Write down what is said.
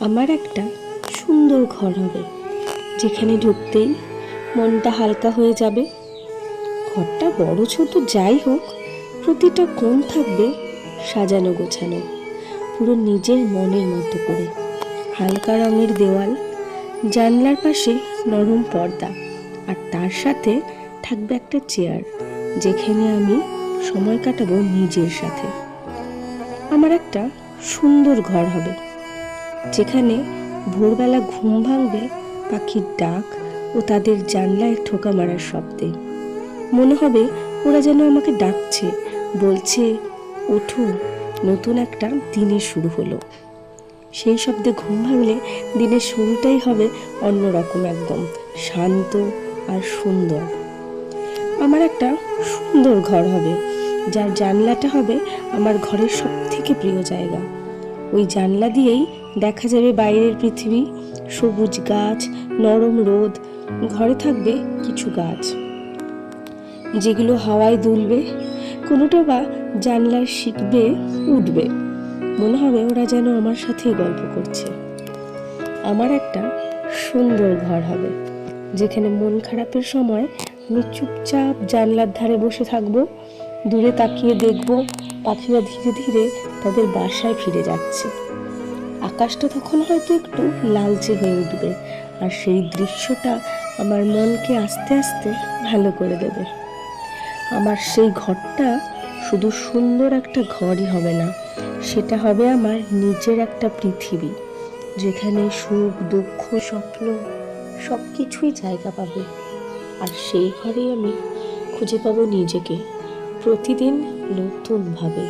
আমার একটা সুন্দর ঘর হবে, যেখানে ঢুকতেই মনটা হালকা হয়ে যাবে। ঘরটা বড় ছোট যাই হোক, প্রতিটা কোণ থাকবে সাজানো গোছানো, পুরো নিজের মনের মতো করে। হালকা রঙের দেওয়াল, জানলার পাশে নরম পর্দা, আর তার সাথে থাকবে একটা চেয়ার, যেখানে আমি সময় কাটাবো নিজের সাথে। আমার একটা সুন্দর ঘর হবে, যেখানে ভোরবেলা ঘুম ভাঙবে পাখির ডাক ও তাদের জানলায় ঠোকা মারার শব্দে। মনে হবে ওরা যেন আমাকে ডাকছে, বলছে ওঠো, নতুন একটা দিনের শুরু হলো। সেই শব্দে ঘুম ভাঙলে দিনের শুরুটাই হবে অন্যরকম, একদম শান্ত আর সুন্দর। আমার একটা সুন্দর ঘর হবে, যার জানলাটা হবে আমার ঘরের সব থেকে প্রিয় জায়গা। ওই জানলা দিয়েই দেখা যাবে বাইরের পৃথিবী, সবুজ গাছ, নরম রোদ। ঘরে থাকবে কিছু গাছ যেগুলো হাওয়ায় দুলবে, কোনোটা বা জানলার শিখবে উঠবে। মনে হবে ওরা যেন আমার সাথেই গল্প করছে। আমার একটা সুন্দর ঘর হবে, যেখানে মন খারাপের সময় আমি চুপচাপ জানলার ধারে বসে থাকবো, দূরে তাকিয়ে দেখবো পাখিরা ধীরে ধীরে তাদের বাসায় ফিরে যাচ্ছে। আকাশটা তখন হয়তো একটু লালচে হয়ে উঠবে, আর সেই দৃশ্যটা আমার মনকে আস্তে আস্তে ভালো করে দেবে। আমার সেই ঘরটা শুধু সুন্দর একটা ঘরই হবে না, সেটা হবে আমার নিজের একটা পৃথিবী, যেখানে সুখ দুঃখ স্বপ্ন সব কিছুই জায়গা পাবে। আর সেই ঘরেই আমি খুঁজে পাবো নিজেকে প্রতিদিন নতুনভাবে।